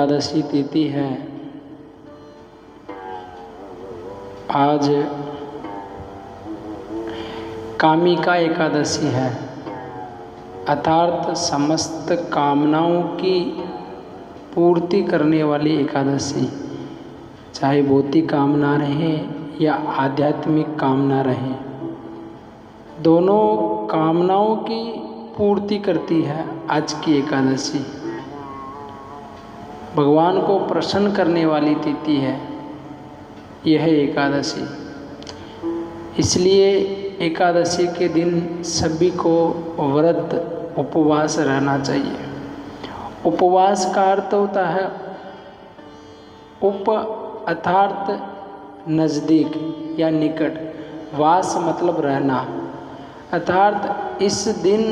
एकादशी तिथि है। आज कामिका एकादशी है, अर्थात समस्त कामनाओं की पूर्ति करने वाली एकादशी। चाहे भौतिक कामना रहे या आध्यात्मिक कामना रहे, दोनों कामनाओं की पूर्ति करती है आज की एकादशी। भगवान को प्रसन्न करने वाली तिथि है यह एकादशी। इसलिए एकादशी के दिन सभी को व्रत उपवास रहना चाहिए। उपवास का अर्थ होता है उप अर्थात नज़दीक या निकट, वास मतलब रहना, अर्थात इस दिन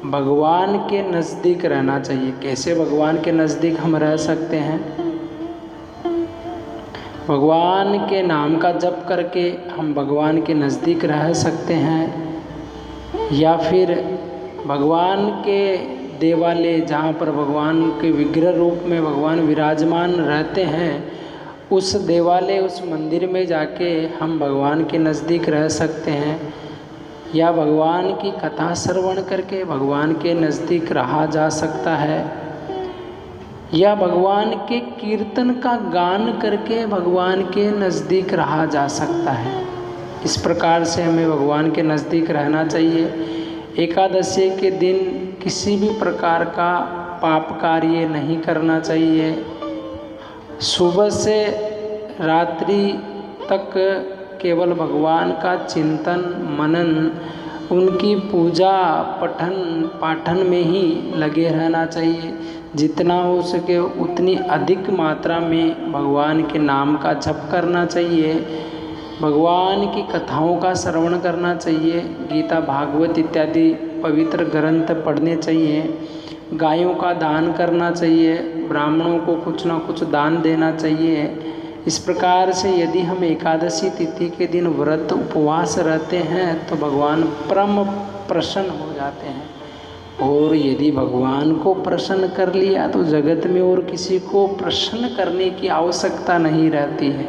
भगवान के नज़दीक रहना चाहिए। कैसे भगवान के नज़दीक हम रह सकते हैं? भगवान के नाम का जप करके हम भगवान के नज़दीक रह सकते हैं, या फिर भगवान के देवालय जहाँ पर भगवान के विग्रह रूप में भगवान विराजमान रहते हैं, उस देवालय उस मंदिर में जाके हम भगवान के नज़दीक रह सकते हैं, या भगवान की कथा श्रवण करके भगवान के नज़दीक रहा जा सकता है, या भगवान के कीर्तन का गान करके भगवान के नज़दीक रहा जा सकता है। इस प्रकार से हमें भगवान के नज़दीक रहना चाहिए। एकादशी के दिन किसी भी प्रकार का पाप कार्य नहीं करना चाहिए। सुबह से रात्रि तक केवल भगवान का चिंतन मनन, उनकी पूजा पठन पाठन में ही लगे रहना चाहिए। जितना हो सके उतनी अधिक मात्रा में भगवान के नाम का जप करना चाहिए, भगवान की कथाओं का श्रवण करना चाहिए, गीता भागवत इत्यादि पवित्र ग्रंथ पढ़ने चाहिए, गायों का दान करना चाहिए, ब्राह्मणों को कुछ ना कुछ दान देना चाहिए। इस प्रकार से यदि हम एकादशी तिथि के दिन व्रत उपवास रहते हैं तो भगवान परम प्रसन्न हो जाते हैं, और यदि भगवान को प्रसन्न कर लिया तो जगत में और किसी को प्रसन्न करने की आवश्यकता नहीं रहती है।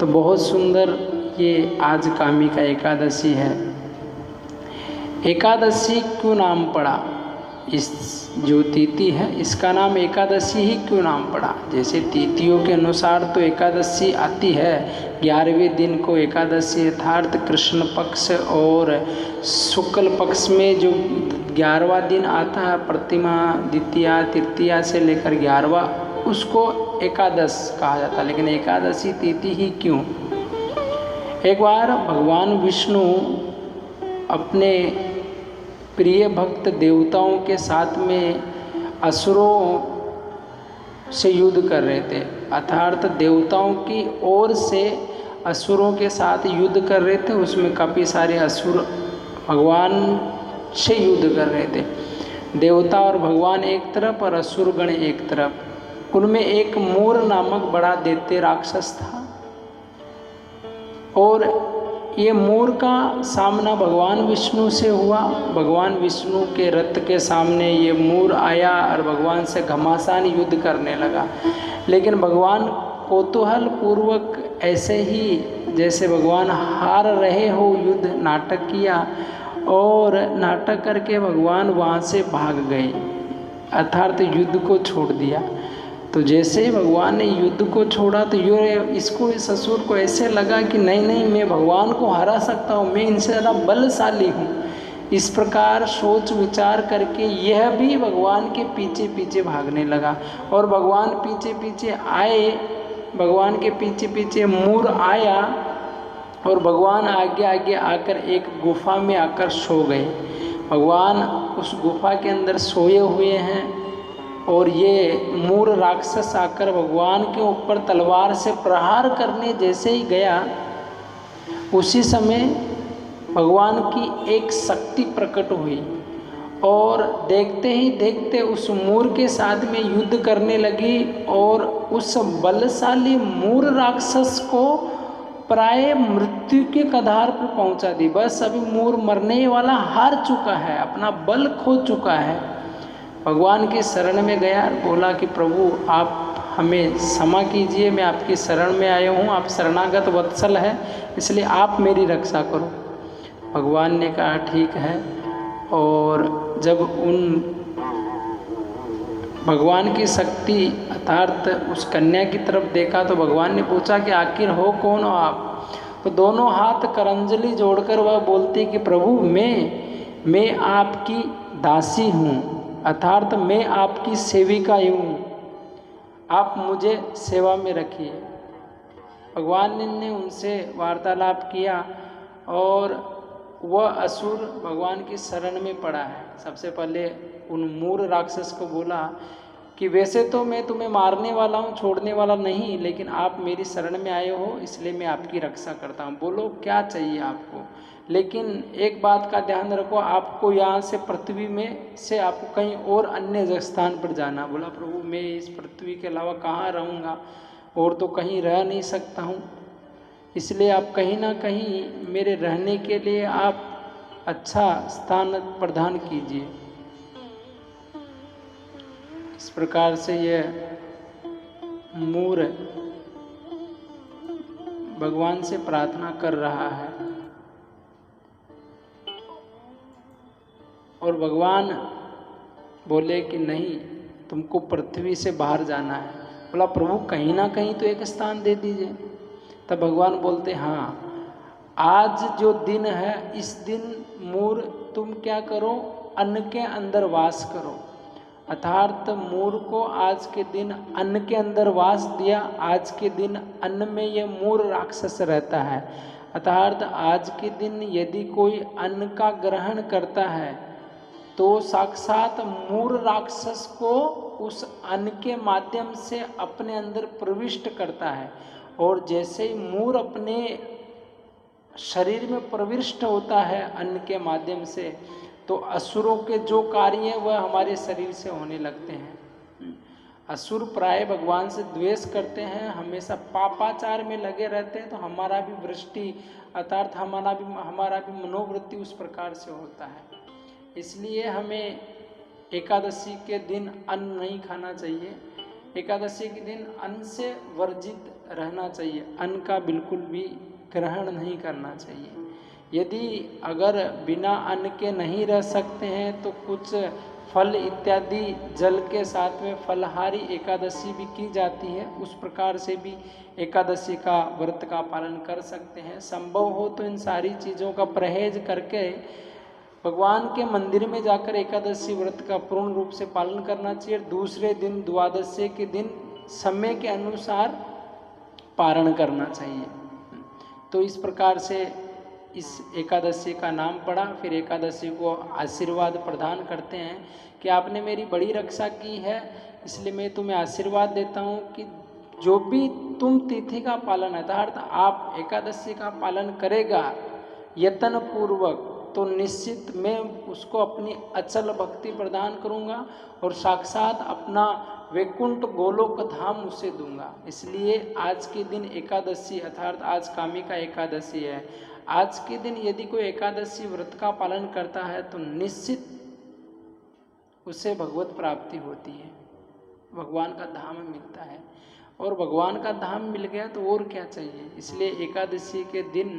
तो बहुत सुंदर ये आज कामिका एकादशी है। एकादशी क्यों नाम पड़ा? इस जो तिथि है इसका नाम एकादशी ही क्यों नाम पड़ा? जैसे तिथियों के अनुसार तो एकादशी आती है, 11वें दिन को एकादशी अर्थात कृष्ण पक्ष और शुक्ल पक्ष में जो 11वां दिन आता है, प्रतिमा द्वितीया तृतीया से लेकर 11वां, उसको एकादश कहा जाता है। लेकिन एकादशी तिथि ही क्यों? एक बार भगवान विष्णु अपने प्रिय भक्त देवताओं के साथ में असुरों से युद्ध कर रहे थे, अर्थात देवताओं की ओर से असुरों के साथ युद्ध कर रहे थे। उसमें काफ़ी सारे असुर भगवान से युद्ध कर रहे थे। देवता और भगवान एक तरफ और असुरगण एक तरफ। उनमें एक मूर नामक बड़ा दैत्य राक्षस था, और ये मूर का सामना भगवान विष्णु से हुआ। भगवान विष्णु के रथ के सामने ये मूर आया और भगवान से घमासान युद्ध करने लगा। लेकिन भगवान कौतूहल पूर्वक ऐसे ही जैसे भगवान हार रहे हो युद्ध नाटक किया, और नाटक करके भगवान वहाँ से भाग गए, अर्थात युद्ध को छोड़ दिया। तो जैसे भगवान ने युद्ध को छोड़ा तो इस असुर को ऐसे लगा कि नहीं मैं भगवान को हरा सकता हूँ, मैं इनसे ज़्यादा बलशाली हूँ। इस प्रकार सोच विचार करके यह भी भगवान के पीछे पीछे भागने लगा, और भगवान पीछे पीछे आए। भगवान के पीछे पीछे मूर आया, और भगवान आगे आगे आकर एक गुफा में आकर सो गए। भगवान उस गुफा के अंदर सोए हुए हैं, और ये मूर राक्षस आकर भगवान के ऊपर तलवार से प्रहार करने जैसे ही गया, उसी समय भगवान की एक शक्ति प्रकट हुई, और देखते ही देखते उस मूर के साथ में युद्ध करने लगी, और उस बलशाली मूर राक्षस को प्राय मृत्यु के कगार पर पहुंचा दी। बस अभी मूर मरने वाला हार चुका है, अपना बल खो चुका है। भगवान की शरण में गया और बोला कि प्रभु आप हमें क्षमा कीजिए, मैं आपकी शरण में आया हूँ, आप शरणागत वत्सल है, इसलिए आप मेरी रक्षा करो। भगवान ने कहा ठीक है। और जब उन भगवान की शक्ति अर्थात उस कन्या की तरफ देखा तो भगवान ने पूछा कि आखिर हो कौन हो आप? तो दोनों हाथ करंजलि जोड़कर वह बोलती कि प्रभु मैं आपकी दासी हूँ, अर्थात मैं आपकी सेविका हूँ, आप मुझे सेवा में रखिए। भगवान ने उनसे वार्तालाप किया और वह असुर भगवान की शरण में पड़ा है। सबसे पहले उन मूर राक्षस को बोला कि वैसे तो मैं तुम्हें मारने वाला हूँ, छोड़ने वाला नहीं, लेकिन आप मेरी शरण में आए हो इसलिए मैं आपकी रक्षा करता हूँ, बोलो क्या चाहिए आपको। लेकिन एक बात का ध्यान रखो, आपको यहाँ से पृथ्वी में से आपको कहीं और अन्य स्थान पर जाना। बोला प्रभु मैं इस पृथ्वी के अलावा कहाँ रहूँगा, और तो कहीं रह नहीं सकता हूँ, इसलिए आप कहीं ना कहीं मेरे रहने के लिए आप अच्छा स्थान प्रदान कीजिए। इस प्रकार से यह मूर भगवान से प्रार्थना कर रहा है और भगवान बोले कि नहीं, तुमको पृथ्वी से बाहर जाना है। बोला प्रभु कहीं ना कहीं तो एक स्थान दे दीजिए। तब भगवान बोलते हाँ, आज जो दिन है इस दिन मूर तुम क्या करो, अन्न के अंदर वास करो। अर्थात मूर को आज के दिन अन्न के अंदर वास दिया। आज के दिन अन्न में यह मूर राक्षस रहता है। अर्थात आज के दिन यदि कोई अन्न का ग्रहण करता है तो साक्षात मूर राक्षस को उस अन्न के माध्यम से अपने अंदर प्रविष्ट करता है। और जैसे ही मूर अपने शरीर में प्रविष्ट होता है अन्न के माध्यम से, तो असुरों के जो कार्य हैं वह हमारे शरीर से होने लगते हैं। असुर प्राय भगवान से द्वेष करते हैं, हमेशा पापाचार में लगे रहते हैं, तो हमारा भी वृष्टि अर्थात हमारा भी मनोवृत्ति उस प्रकार से होता है। इसलिए हमें एकादशी के दिन अन्न नहीं खाना चाहिए। एकादशी के दिन अन्न से वर्जित रहना चाहिए, अन्न का बिल्कुल भी ग्रहण नहीं करना चाहिए। यदि अगर बिना अन्न के नहीं रह सकते हैं तो कुछ फल इत्यादि जल के साथ में फलहारी एकादशी भी की जाती है, उस प्रकार से भी एकादशी का व्रत का पालन कर सकते हैं। संभव हो तो इन सारी चीज़ों का परहेज करके भगवान के मंदिर में जाकर एकादशी व्रत का पूर्ण रूप से पालन करना चाहिए। दूसरे दिन द्वादशी के दिन समय के अनुसार पारण करना चाहिए। तो इस प्रकार से इस एकादशी का नाम पड़ा। फिर एकादशी को आशीर्वाद प्रदान करते हैं कि आपने मेरी बड़ी रक्षा की है, इसलिए मैं तुम्हें आशीर्वाद देता हूँ कि जो भी तुम तिथि का पालन अर्थात आप एकादशी का पालन करेगा यत्न पूर्वक, तो निश्चित मैं उसको अपनी अचल भक्ति प्रदान करूँगा और साक्षात अपना वैकुंठ गोलोक धाम उसे दूंगा। इसलिए आज के दिन एकादशी अर्थात आज कामिका एकादशी है। आज के दिन यदि कोई एकादशी व्रत का पालन करता है तो निश्चित उसे भगवत प्राप्ति होती है, भगवान का धाम मिलता है। और भगवान का धाम मिल गया तो और क्या चाहिए। इसलिए एकादशी के दिन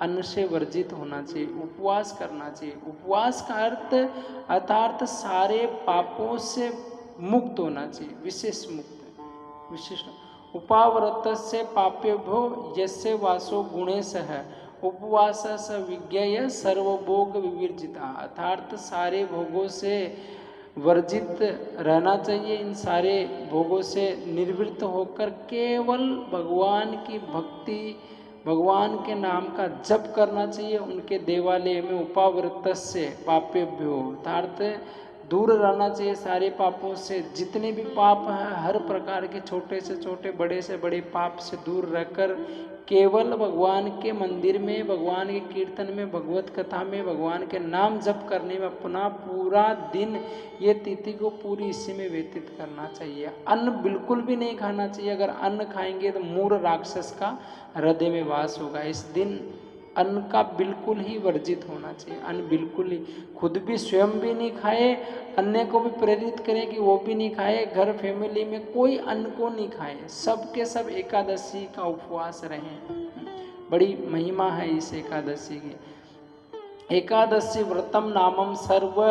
अन्न से वर्जित होना चाहिए, उपवास करना चाहिए। उपवास का अर्थ अर्थात सारे पापों से मुक्त होना चाहिए, विशेष मुक्त, विशिष्ट। उपाव्रतस्य पापेभ्यो यस्य वासो गुणेशः उपवास स विज्ञेय सर्वभोग विवर्जिता। अर्थात सारे भोगों से वर्जित रहना चाहिए, इन सारे भोगों से निर्वृत्त होकर केवल भगवान की भक्ति, भगवान के नाम का जप करना चाहिए। उनके देवालय में उपाव्रतस्य पापेभ्यो अर्थात दूर रहना चाहिए सारे पापों से। जितने भी पाप हैं हर प्रकार के छोटे से छोटे बड़े से बड़े पाप से दूर रहकर केवल भगवान के मंदिर में, भगवान के कीर्तन में, भगवत कथा में, भगवान के नाम जप करने में अपना पूरा दिन, ये तिथि को पूरी इसी में व्यतीत करना चाहिए। अन्न बिल्कुल भी नहीं खाना चाहिए। अगर अन्न खाएंगे तो मूर राक्षस का हृदय में वास होगा। इस दिन अन्न का बिल्कुल ही वर्जित होना चाहिए। अन्न बिल्कुल ही, खुद भी स्वयं भी नहीं खाए, अन्य को भी प्रेरित करें कि वो भी नहीं खाए, घर फैमिली में कोई अन्न को नहीं खाए, सब के सब एकादशी का उपवास रहें। बड़ी महिमा है इस एकादशी की। एकादशी व्रतम नामम सर्व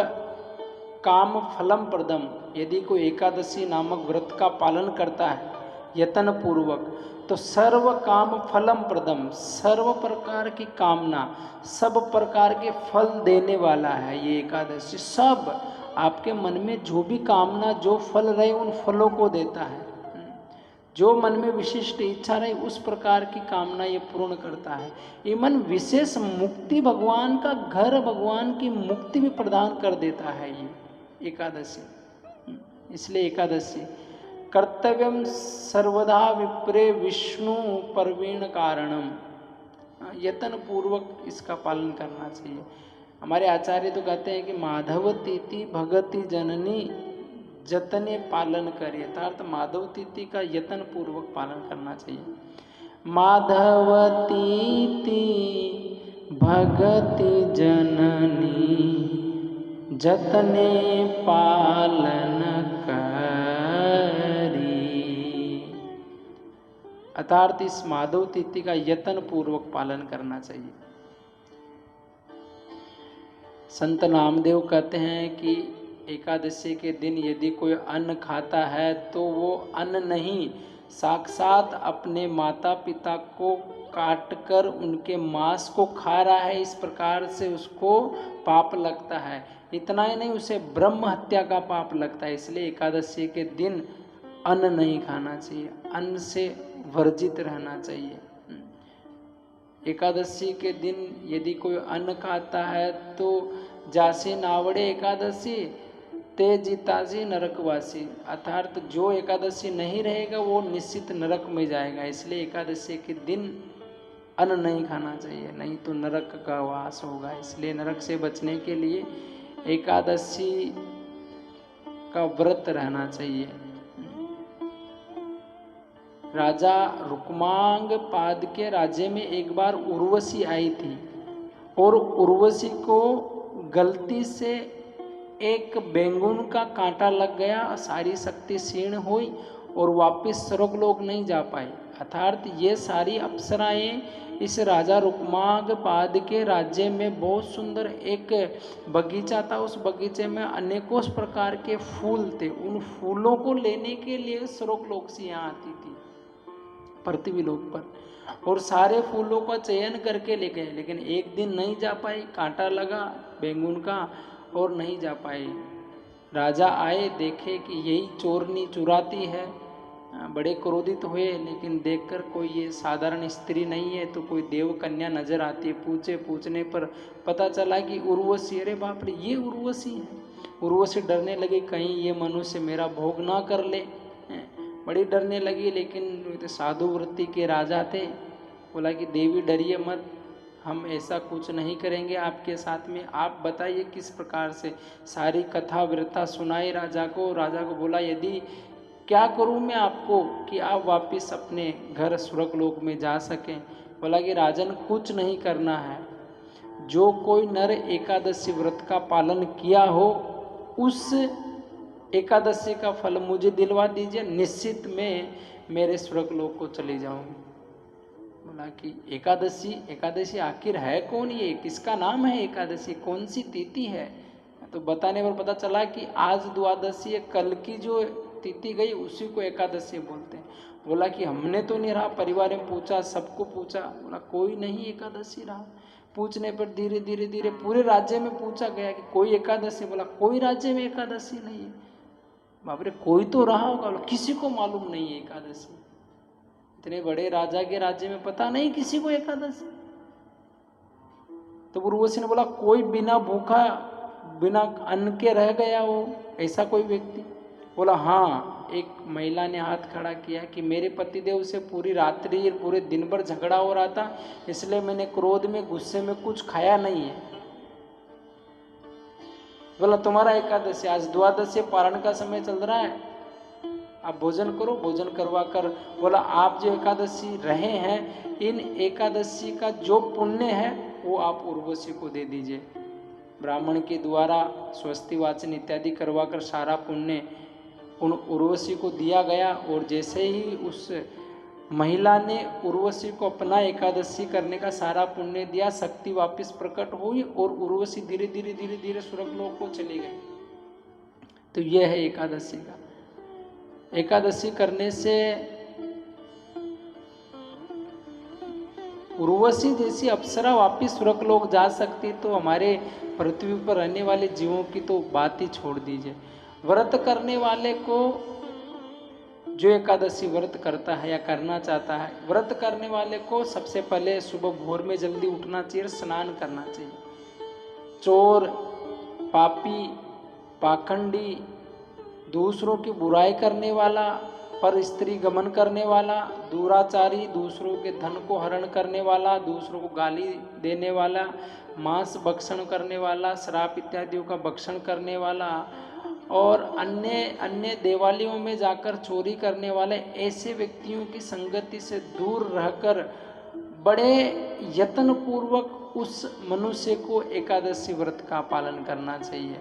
काम फलम प्रदम। यदि कोई एकादशी नामक व्रत का पालन करता है यत्न पूर्वक, तो सर्व काम फलम प्रदम, सर्व प्रकार की कामना, सब प्रकार के फल देने वाला है ये एकादशी। सब आपके मन में जो भी कामना, जो फल रहे, उन फलों को देता है। जो मन में विशिष्ट इच्छा रहे उस प्रकार की कामना ये पूर्ण करता है। ये मन विशेष मुक्ति, भगवान का घर, भगवान की मुक्ति भी प्रदान कर देता है ये एकादशी। इसलिए एकादशी कर्तव्यम सर्वदा विप्रे विष्णु परवीण कारणम, यत्न पूर्वक इसका पालन करना चाहिए। हमारे आचार्य तो कहते हैं कि माधव तिथि भगति जननी जतने पालन करिए, अर्थात माधव तिथि का यत्न पूर्वक पालन करना चाहिए। माधव तिथि भगति जननी जतने पालन करी, अर्थात इस माधव तिथि का यत्न पूर्वक पालन करना चाहिए। संत नामदेव कहते हैं कि एकादशी के दिन यदि कोई अन्न खाता है तो वो अन्न नहीं, साक्षात अपने माता पिता को काटकर उनके मांस को खा रहा है, इस प्रकार से उसको पाप लगता है। इतना ही नहीं, उसे ब्रह्म हत्या का पाप लगता है। इसलिए एकादशी के दिन अन्न नहीं खाना चाहिए, अन्न से वर्जित रहना चाहिए। एकादशी के दिन यदि कोई अन्न खाता है तो जासे नावड़े एकादशी ते जीताजी नरकवासी, अर्थात जो एकादशी नहीं रहेगा वो निश्चित नरक में जाएगा। इसलिए एकादशी के दिन अन्न नहीं खाना चाहिए, नहीं तो नरक का वास होगा। इसलिए नरक से बचने के लिए एकादशी का व्रत रहना चाहिए। राजा रुक्मांग पाद के राज्य में एक बार उर्वशी आई थी और उर्वशी को गलती से एक बैंगुन का कांटा लग गया, सारी शक्ति क्षीण हुई और वापस स्वर्गलोक नहीं जा पाई। अर्थात ये सारी अप्सराएं इस राजा रुक्मांग पाद के राज्य में बहुत सुंदर एक बगीचा था, उस बगीचे में अनेकों प्रकार के फूल थे, उन फूलों को लेने के लिए स्वर्गलोक से यहाँ आती थी पृथ्वी लोक पर, और सारे फूलों का चयन करके ले गए, लेकिन एक दिन नहीं जा पाई, कांटा लगा बैंगुन का और नहीं जा पाए। राजा आए, देखे कि यही चोरनी चुराती है, बड़े क्रोधित हुए, लेकिन देखकर कोई ये साधारण स्त्री नहीं है तो कोई देव कन्या नजर आती है। पूछने पर पता चला कि उर्वशी। अरे बाप रे, ये उर्वशी है। उर्वशी डरने लगी, कहीं ये मनुष्य मेरा भोग ना कर ले, बड़ी डरने लगी। लेकिन साधु वृत्ति के राजा थे, बोला कि देवी डरिए मत, हम ऐसा कुछ नहीं करेंगे आपके साथ में, आप बताइए किस प्रकार से। सारी कथा वृत्ता सुनाई राजा को। राजा को बोला, यदि क्या करूं मैं आपको कि आप वापस अपने घर स्वर्गलोक में जा सकें। बोला कि राजन कुछ नहीं करना है, जो कोई नर एकादशी व्रत का पालन किया हो उस एकादशी का फल मुझे दिलवा दीजिए, निश्चित में मेरे स्वर्गलोक को चली जाऊंगी। बोला कि एकादशी आखिर है कौन, ये किसका नाम है एकादशी, कौन सी तिथि है। तो बताने पर पता चला कि आज द्वादशी है, कल की जो तिथि गई उसी को एकादशी बोलते हैं। बोला कि हमने तो नहीं रहा, परिवार में पूछा, सबको पूछा, बोला कोई नहीं एकादशी रहा। पूछने पर धीरे धीरे पूरे राज्य में पूछा गया कि कोई एकादशी, बोला कोई राज्य में एकादशी नहीं है। बाप रे, कोई तो रहा होगा, किसी को मालूम नहीं है एकादशी। इतने बड़े राजा के राज्य में पता नहीं किसी को एकादशी। तो उर्वशी ने बोला, कोई बिना भूखा बिना अन्न के रह गया हो, ऐसा कोई व्यक्ति। बोला हाँ, एक महिला ने हाथ खड़ा किया कि मेरे पतिदेव से पूरी रात्रि पूरे दिन भर झगड़ा हो रहा था, इसलिए मैंने क्रोध में गुस्से में कुछ खाया नहीं है। बोला तुम्हारा एकादशी, आज द्वादशी पारण का समय चल रहा है, आप भोजन करो। भोजन करवा कर बोला आप जो एकादशी रहे हैं, इन एकादशी का जो पुण्य है वो आप उर्वशी को दे दीजिए। ब्राह्मण के द्वारा स्वस्ति वाचन इत्यादि करवा कर सारा पुण्य उन उर्वशी को दिया गया। और जैसे ही उस महिला ने उर्वशी को अपना एकादशी करने का सारा पुण्य दिया, शक्ति वापस प्रकट हुई और उर्वशी धीरे धीरे धीरे धीरे स्वर्गलोक को चली गई। तो यह है एकादशी का। एकादशी करने से उर्वशी जैसी अप्सरा वापिस स्वर्गलोक जा सकती, तो हमारे पृथ्वी पर रहने वाले जीवों की तो बात ही छोड़ दीजिए। व्रत करने वाले को, जो एकादशी व्रत करता है या करना चाहता है, व्रत करने वाले को सबसे पहले सुबह भोर में जल्दी उठना चाहिए, स्नान करना चाहिए। चोर, पापी, पाखंडी, दूसरों की बुराई करने वाला, पर स्त्री गमन करने वाला, दुराचारी, दूसरों के धन को हरण करने वाला, दूसरों को गाली देने वाला, मांस भक्षण करने वाला, शराब इत्यादियों का भक्षण करने वाला और अन्य देवालयों में जाकर चोरी करने वाले, ऐसे व्यक्तियों की संगति से दूर रहकर बड़े यत्न पूर्वक उस मनुष्य को एकादशी व्रत का पालन करना चाहिए।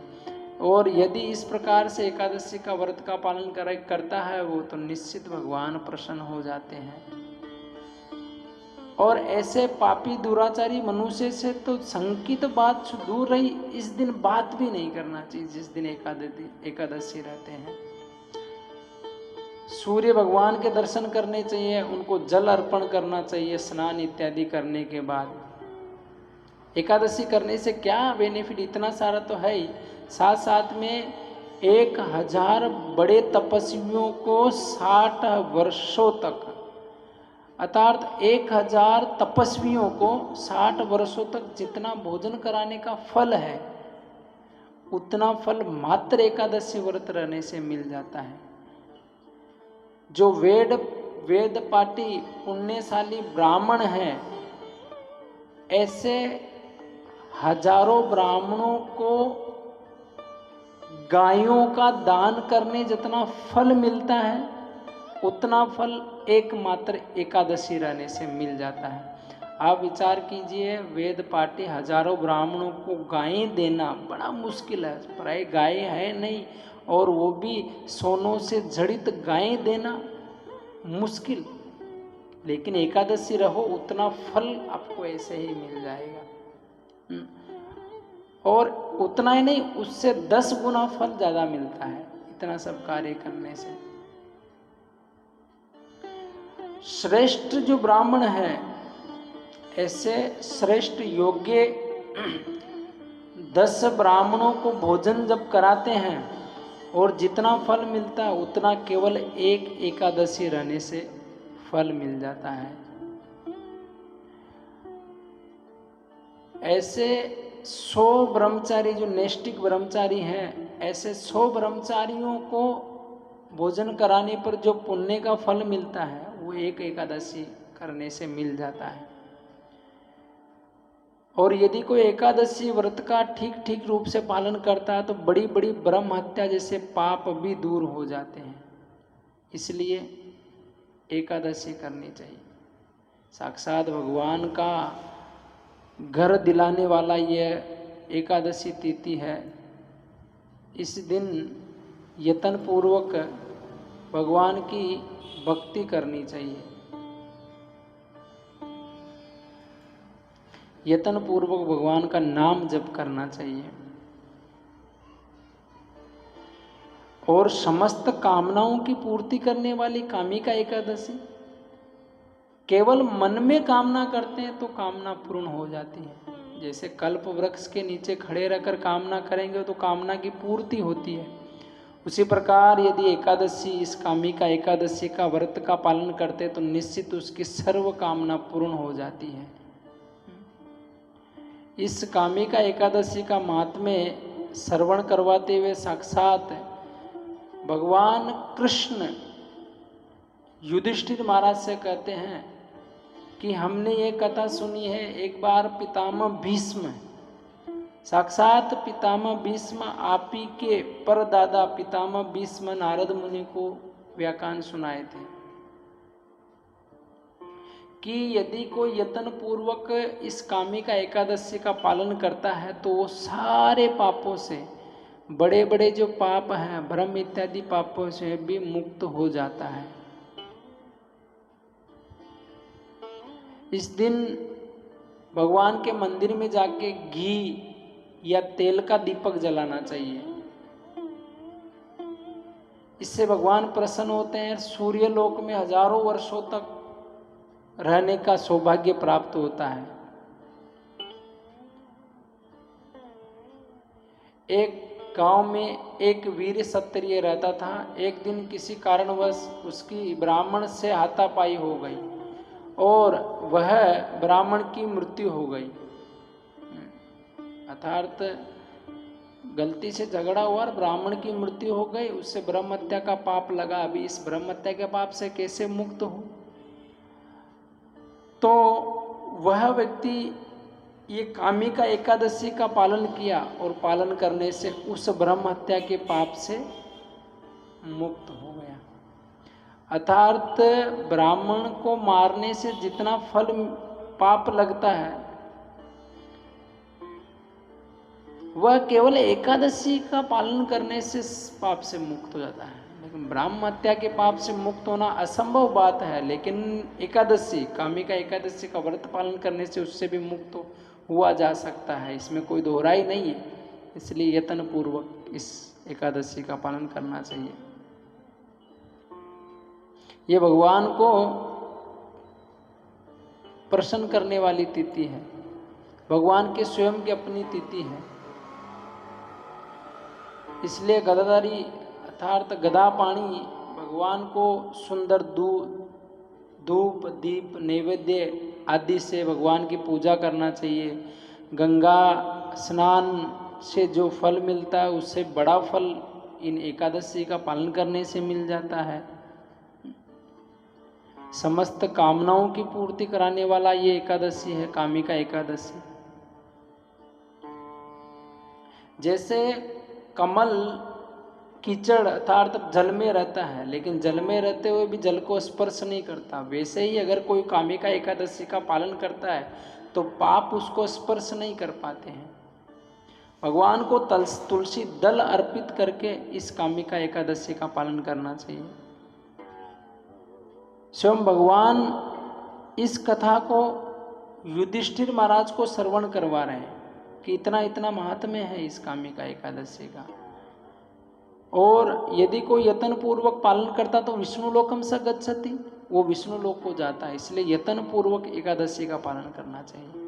और यदि इस प्रकार से एकादशी का व्रत का पालन करता है वो, तो निश्चित भगवान प्रसन्न हो जाते हैं। और ऐसे पापी दुराचारी मनुष्य से तो संकित बात दूर रही, इस दिन बात भी नहीं करना चाहिए जिस दिन एकादशी रहते हैं। सूर्य भगवान के दर्शन करने चाहिए, उनको जल अर्पण करना चाहिए स्नान इत्यादि करने के बाद। एकादशी करने से क्या बेनिफिट, इतना सारा तो है ही, साथ साथ में 1000 बड़े तपस्वियों को 60 वर्षों तक, अर्थात 1000 तपस्वियों को 60 वर्षों तक जितना भोजन कराने का फल है, उतना फल मात्र एकादशी व्रत रहने से मिल जाता है। जो वेद पाठी पुण्यशाली ब्राह्मण हैं, ऐसे हजारों ब्राह्मणों को गायों का दान करने जितना फल मिलता है, उतना फल एकमात्र एकादशी रहने से मिल जाता है। आप विचार कीजिए, वेद पाठी हजारों ब्राह्मणों को गायें देना बड़ा मुश्किल है, प्राय गाय है नहीं, और वो भी सोनों से जड़ित गायें देना मुश्किल। लेकिन एकादशी रहो, उतना फल आपको ऐसे ही मिल जाएगा। और उतना ही नहीं, उससे 10 गुना फल ज्यादा मिलता है इतना सब कार्य करने से। श्रेष्ठ जो ब्राह्मण है, ऐसे श्रेष्ठ योग्य 10 ब्राह्मणों को भोजन जब कराते हैं और जितना फल मिलता है, उतना केवल एक एकादशी रहने से फल मिल जाता है। ऐसे 100 ब्रह्मचारी जो नैष्ठिक ब्रह्मचारी हैं, ऐसे 100 ब्रह्मचारियों को भोजन कराने पर जो पुण्य का फल मिलता है, वो एक एकादशी करने से मिल जाता है। और यदि कोई एकादशी व्रत का ठीक रूप से पालन करता है, तो बड़ी बड़ी ब्रह्म हत्या जैसे पाप भी दूर हो जाते हैं। इसलिए एकादशी करनी चाहिए। साक्षात भगवान का घर दिलाने वाला यह एकादशी तिथि है। इस दिन यत्न पूर्वक भगवान की भक्ति करनी चाहिए, यत्न पूर्वक भगवान का नाम जप करना चाहिए और समस्त कामनाओं की पूर्ति करने वाली कामिका एकादशी। केवल मन में कामना करते हैं तो कामना पूर्ण हो जाती है। जैसे कल्प वृक्ष के नीचे खड़े रहकर कामना करेंगे तो कामना की पूर्ति होती है, उसी प्रकार यदि एकादशी, इस कामिका एकादशी का व्रत का पालन करते तो निश्चित उसकी सर्व कामना पूर्ण हो जाती है। इस कामिका एकादशी का महात्म्य श्रवण करवाते हुए साक्षात भगवान कृष्ण युधिष्ठिर महाराज से कहते हैं कि हमने ये कथा सुनी है, एक बार पितामह भीष्म, साक्षात पितामह भीष्म आप ही के परदादा पितामह भीष्म नारद मुनि को व्याख्यान सुनाए थे कि यदि कोई यत्न पूर्वक इस कामिका एकादशी का पालन करता है तो वो सारे पापों से, बड़े बड़े जो पाप हैं, भ्रम इत्यादि पापों से भी मुक्त हो जाता है। इस दिन भगवान के मंदिर में जाके घी या तेल का दीपक जलाना चाहिए। इससे भगवान प्रसन्न होते हैं। सूर्य लोक में हजारों वर्षों तक रहने का सौभाग्य प्राप्त होता है। एक गांव में एक वीर क्षत्रिय रहता था। एक दिन किसी कारणवश उसकी ब्राह्मण से हाथापाई हो गई और वह ब्राह्मण की मृत्यु हो गई। अर्थात गलती से झगड़ा हुआ और ब्राह्मण की मृत्यु हो गई, उससे ब्रह्म हत्या का पाप लगा। अभी इस ब्रह्म हत्या के पाप से कैसे मुक्त हो? तो वह व्यक्ति ये कामिका एकादशी का पालन किया और पालन करने से उस ब्रह्म हत्या के पाप से मुक्त हो गया। अर्थात ब्राह्मण को मारने से जितना फल पाप लगता है वह केवल एकादशी का पालन करने से पाप से मुक्त हो जाता है। लेकिन ब्राह्म हत्या के पाप से मुक्त होना असंभव बात है, लेकिन एकादशी, कामिका एकादशी का व्रत पालन करने से उससे भी मुक्त हुआ जा सकता है। इसमें कोई दोहराई नहीं है। इसलिए यत्न पूर्वक इस एकादशी का पालन करना चाहिए। ये भगवान को प्रसन्न करने वाली तिथि है। भगवान के स्वयं की अपनी तिथि है। इसलिए गदाधारी अर्थात गदा पाणी भगवान को सुंदर धूप दीप नैवेद्य आदि से भगवान की पूजा करना चाहिए। गंगा स्नान से जो फल मिलता है उससे बड़ा फल इन एकादशी का पालन करने से मिल जाता है। समस्त कामनाओं की पूर्ति कराने वाला ये एकादशी है, कामिका एकादशी। जैसे कमल कीचड़ अर्थात जल में रहता है, लेकिन जल में रहते हुए भी जल को स्पर्श नहीं करता, वैसे ही अगर कोई कामिका एकादशी का पालन करता है तो पाप उसको स्पर्श नहीं कर पाते हैं। भगवान को तुलसी दल अर्पित करके इस कामिका एकादशी का पालन करना चाहिए। स्वयं भगवान इस कथा को युधिष्ठिर महाराज को श्रवण करवा रहे हैं कि इतना इतना महात्म्य है इस कामिका एकादशी का, और यदि कोई यत्न पूर्वक पालन करता तो विष्णु लोकम स गच्छति, वो विष्णु लोक को जाता है। इसलिए यत्न पूर्वक एकादशी का पालन करना चाहिए।